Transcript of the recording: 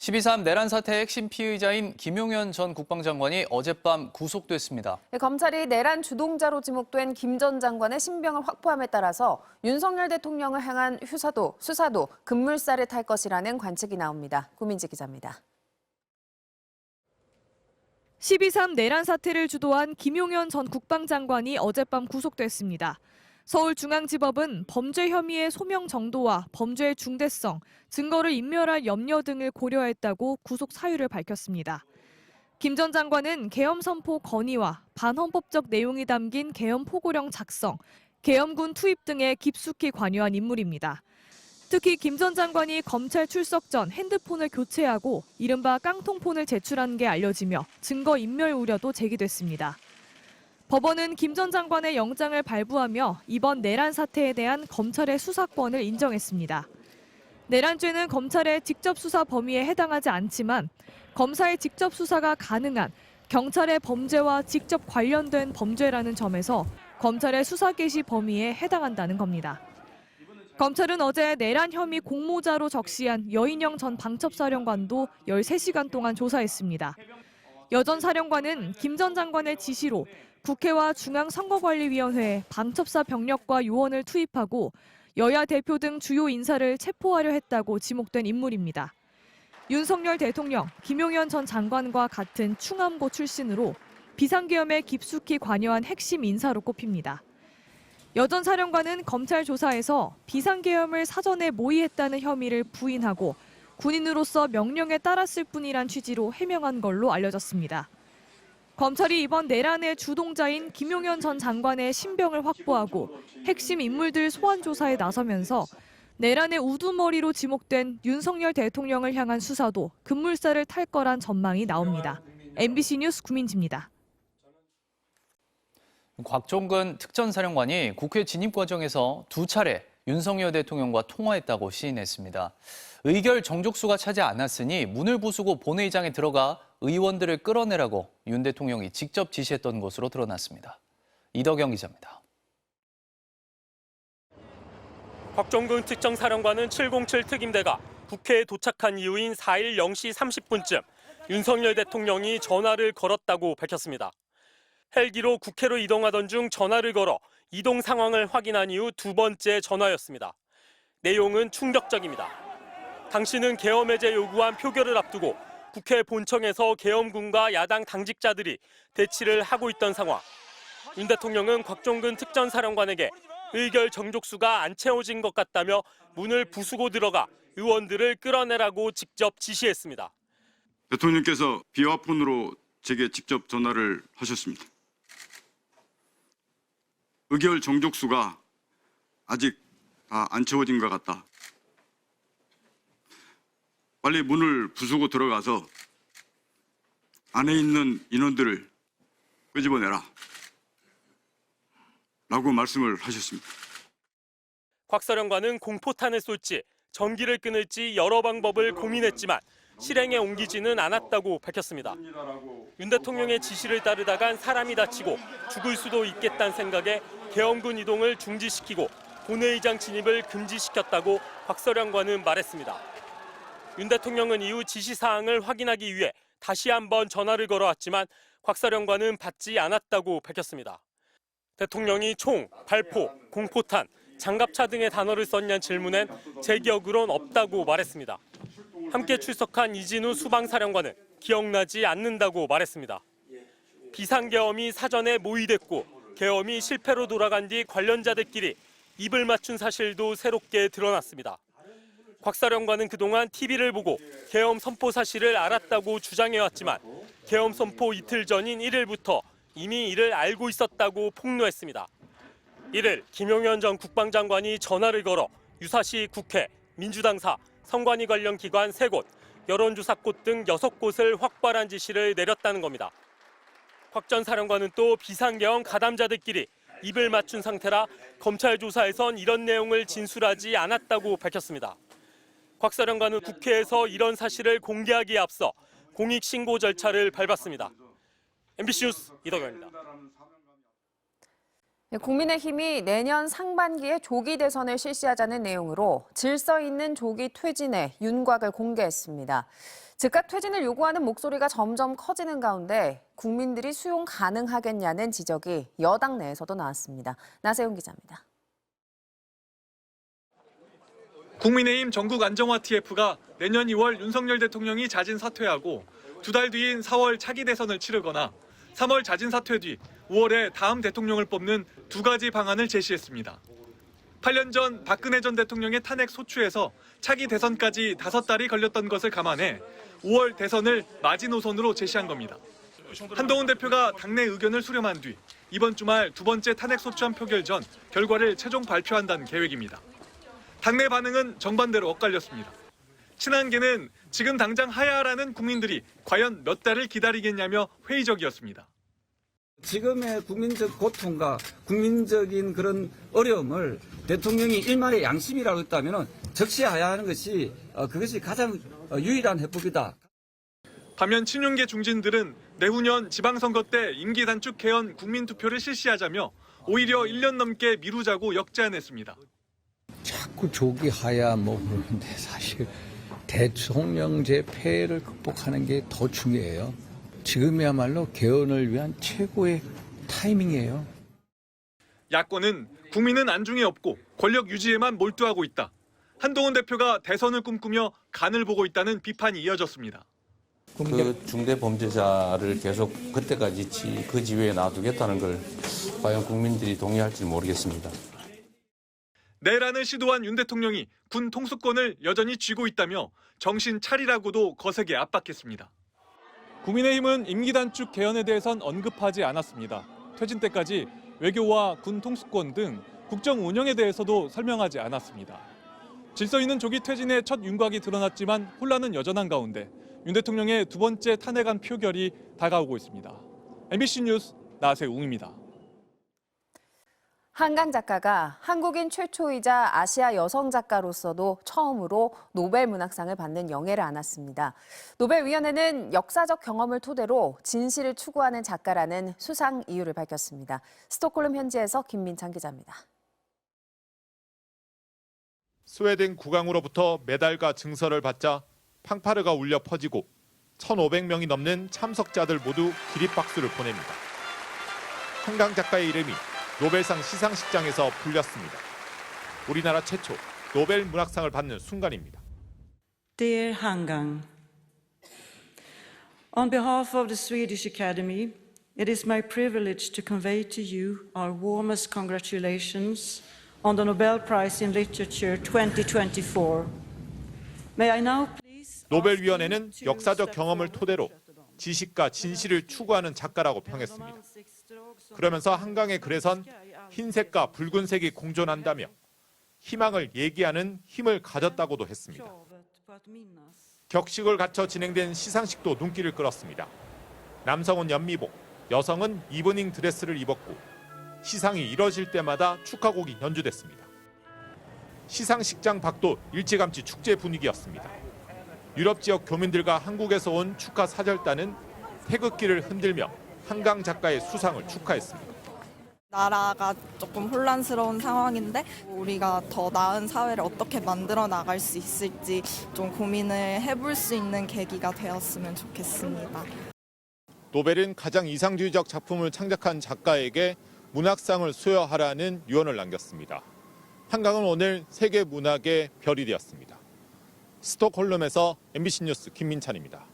12.3 내란 사태의 핵심 피의자인 김용현 전 국방장관이 어젯밤 구속됐습니다. 검찰이 내란 주동자로 지목된 김 전 장관의 신병을 확보함에 따라서 윤석열 대통령을 향한 수사도 급물살을 탈 것이라는 관측이 나옵니다. 구민지 기자입니다. 12.3 내란 사태를 주도한 김용현 전 국방장관이 어젯밤 구속됐습니다. 서울중앙지법은 범죄 혐의의 소명 정도와 범죄의 중대성, 증거를 인멸할 염려 등을 고려했다고 구속 사유를 밝혔습니다. 김 전 장관은 계엄 선포 건의와 반헌법적 내용이 담긴 계엄 포고령 작성, 계엄군 투입 등에 깊숙이 관여한 인물입니다. 특히 김 전 장관이 검찰 출석 전 핸드폰을 교체하고 이른바 깡통폰을 제출한 게 알려지며 증거 인멸 우려도 제기됐습니다. 법원은 김 전 장관의 영장을 발부하며 이번 내란 사태에 대한 검찰의 수사권을 인정했습니다. 내란죄는 검찰의 직접 수사 범위에 해당하지 않지만 검사의 직접 수사가 가능한 경찰의 범죄와 직접 관련된 범죄라는 점에서 검찰의 수사 개시 범위에 해당한다는 겁니다. 검찰은 어제 내란 혐의 공모자로 적시한 여인영 전 방첩사령관도 13시간 동안 조사했습니다. 여 전 사령관은 김 전 장관의 지시로 국회와 중앙선거관리위원회에 방첩사 병력과 요원을 투입하고 여야 대표 등 주요 인사를 체포하려 했다고 지목된 인물입니다. 윤석열 대통령, 김용현 전 장관과 같은 충암고 출신으로 비상계엄에 깊숙이 관여한 핵심 인사로 꼽힙니다. 여 전 사령관은 검찰 조사에서 비상계엄을 사전에 모의했다는 혐의를 부인하고 군인으로서 명령에 따랐을 뿐이란 취지로 해명한 걸로 알려졌습니다. 검찰이 이번 내란의 주동자인 김용현 전 장관의 신병을 확보하고 핵심 인물들 소환 조사에 나서면서 내란의 우두머리로 지목된 윤석열 대통령을 향한 수사도 급물살을 탈 거란 전망이 나옵니다. MBC 뉴스 구민지입니다. 곽종근 특전사령관이 국회 진입 과정에서 2차례 윤석열 대통령과 통화했다고 시인했습니다. 의결 정족수가 차지 않았으니 문을 부수고 본회의장에 들어가 의원들을 끌어내라고 윤 대통령이 직접 지시했던 것으로 드러났습니다. 이덕영 기자입니다. 곽종근 특정사령관은 707 특임대가 국회에 도착한 이후인 4일 0시 30분쯤 윤석열 대통령이 전화를 걸었다고 밝혔습니다. 헬기로 국회로 이동하던 중 전화를 걸어 이동 상황을 확인한 이후 두 번째 전화였습니다. 내용은 충격적입니다. 당신은 계엄 해제 요구안 표결을 앞두고 국회 본청에서 계엄군과 야당 당직자들이 대치를 하고 있던 상황. 윤 대통령은 곽종근 특전사령관에게 의결 정족수가 안 채워진 것 같다며 문을 부수고 들어가 의원들을 끌어내라고 직접 지시했습니다. 대통령께서 비화폰으로 제게 직접 전화를 하셨습니다. 의결 정족수가 아직 다 안 채워진 것 같다. 빨리 문을 부수고 들어가서 안에 있는 인원들을 끄집어내라 라고 말씀을 하셨습니다. 곽 사령관은 공포탄을 쏠지 전기를 끊을지 여러 방법을 고민했지만 실행에 옮기지는 않았다고 밝혔습니다. 윤 대통령의 지시를 따르다간 사람이 다치고 죽을 수도 있겠다는 생각에 계엄군 이동을 중지시키고 본회의장 진입을 금지시켰다고 곽 사령관은 말했습니다. 윤 대통령은 이후 지시사항을 확인하기 위해 다시 한번 전화를 걸어왔지만 곽 사령관은 받지 않았다고 밝혔습니다. 대통령이 총, 발포, 공포탄, 장갑차 등의 단어를 썼냐는 질문엔 제 기억으론 없다고 말했습니다. 함께 출석한 이진우 수방사령관은 기억나지 않는다고 말했습니다. 비상계엄이 사전에 모의됐고 계엄이 실패로 돌아간 뒤 관련자들끼리 입을 맞춘 사실도 새롭게 드러났습니다. 곽 사령관은 그동안 TV를 보고 계엄 선포 사실을 알았다고 주장해왔지만 계엄 선포 이틀 전인 1일부터 이미 이를 알고 있었다고 폭로했습니다. 이를 김용현 전 국방장관이 전화를 걸어 유사시 국회, 민주당사, 선관위 관련 기관 3곳, 여론조사꽃 등 6곳을 확보하라는 지시를 내렸다는 겁니다. 곽 전 사령관은 또 비상계엄 가담자들끼리 입을 맞춘 상태라 검찰 조사에선 이런 내용을 진술하지 않았다고 밝혔습니다. 곽 사령관은 국회에서 이런 사실을 공개하기에 앞서 공익신고 절차를 밟았습니다. MBC 뉴스 이덕영입니다. 국민의힘이 내년 상반기에 조기 대선을 실시하자는 내용으로 질서 있는 조기 퇴진의 윤곽을 공개했습니다. 즉각 퇴진을 요구하는 목소리가 점점 커지는 가운데 국민들이 수용 가능하겠냐는 지적이 여당 내에서도 나왔습니다. 나세훈 기자입니다. 국민의힘 전국 안정화 TF가 내년 2월 윤석열 대통령이 자진 사퇴하고 2달 뒤인 4월 차기 대선을 치르거나 3월 자진 사퇴 뒤 5월에 다음 대통령을 뽑는 두 가지 방안을 제시했습니다. 8년 전 박근혜 전 대통령의 탄핵 소추에서 차기 대선까지 5달이 걸렸던 것을 감안해 5월 대선을 마지노선으로 제시한 겁니다. 한동훈 대표가 당내 의견을 수렴한 뒤 이번 주말 두 번째 탄핵 소추안 표결 전 결과를 최종 발표한다는 계획입니다. 당내 반응은 정반대로 엇갈렸습니다. 친한계는 지금 당장 하야하라는 국민들이 과연 몇 달을 기다리겠냐며 회의적이었습니다. 지금의 국민적 고통과 국민적인 그런 어려움을 대통령이 일말의 양심이라고 했다면 적시해야 하는 것이 그것이 가장 유일한 해법이다. 반면 친윤계 중진들은 내후년 지방선거 때 임기 단축 개헌 국민투표를 실시하자며 오히려 1년 넘게 미루자고 역제안했습니다. 자꾸 조기 하야 그러는데 사실 대통령제 폐해를 극복하는 게 더 중요해요. 지금이야말로 개헌을 위한 최고의 타이밍이에요. 야권은 국민은 안중에 없고 권력 유지에만 몰두하고 있다. 한동훈 대표가 대선을 꿈꾸며 간을 보고 있다는 비판이 이어졌습니다. 그 중대 범죄자를 계속 그때까지 그 지위에 놔두겠다는 걸 과연 국민들이 동의할지 모르겠습니다. 내란을 시도한 윤 대통령이 군 통수권을 여전히 쥐고 있다며 정신 차리라고도 거세게 압박했습니다. 국민의힘은 임기 단축 개헌에 대해선 언급하지 않았습니다. 퇴진 때까지 외교와 군 통수권 등 국정 운영에 대해서도 설명하지 않았습니다. 질서 있는 조기 퇴진의 첫 윤곽이 드러났지만 혼란은 여전한 가운데 윤 대통령의 두 번째 탄핵안 표결이 다가오고 있습니다. MBC 뉴스 나세웅입니다. 한강 작가가 한국인 최초이자 아시아 여성 작가로서도 처음으로 노벨 문학상을 받는 영예를 안았습니다. 노벨위원회는 역사적 경험을 토대로 진실을 추구하는 작가라는 수상 이유를 밝혔습니다. 스톡홀름 현지에서 김민찬 기자입니다. 스웨덴 국왕으로부터 메달과 증서를 받자 팡파르가 울려 퍼지고 1,500명이 넘는 참석자들 모두 기립박수를 보냅니다. 한강 작가의 이름이 노벨상 시상식장에서 불렸습니다. 우리나라 최초 노벨 문학상을 받는 순간입니다. Dear Hangang, on behalf of the Swedish Academy, it is my privilege to convey to you our warmest congratulations on the Nobel Prize in Literature 2024. May I now please 노벨위원회는 역사적 경험을 토대로 지식과 진실을 추구하는 작가라고 평했습니다. 그러면서 한강의 글에선 흰색과 붉은색이 공존한다며 희망을 얘기하는 힘을 가졌다고도 했습니다. 격식을 갖춰 진행된 시상식도 눈길을 끌었습니다. 남성은 연미복, 여성은 이브닝 드레스를 입었고 시상이 이뤄질 때마다 축하곡이 연주됐습니다. 시상식장 밖도 일찌감치 축제 분위기였습니다. 유럽 지역 교민들과 한국에서 온 축하 사절단은 태극기를 흔들며 한강 작가의 수상을 축하했습니다. 나라가 조금 혼란스러운 상황인데 우리가 더 나은 사회를 어떻게 만들어 나갈 수 있을지 좀 고민을 해볼 수 있는 계기가 되었으면 좋겠습니다. 노벨은 가장 이상주의적 작품을 창작한 작가에게 문학상을 수여하라는 유언을 남겼습니다. 한강은 오늘 세계 문학의 별이 되었습니다. 스톡홀름에서 MBC 뉴스 김민찬입니다.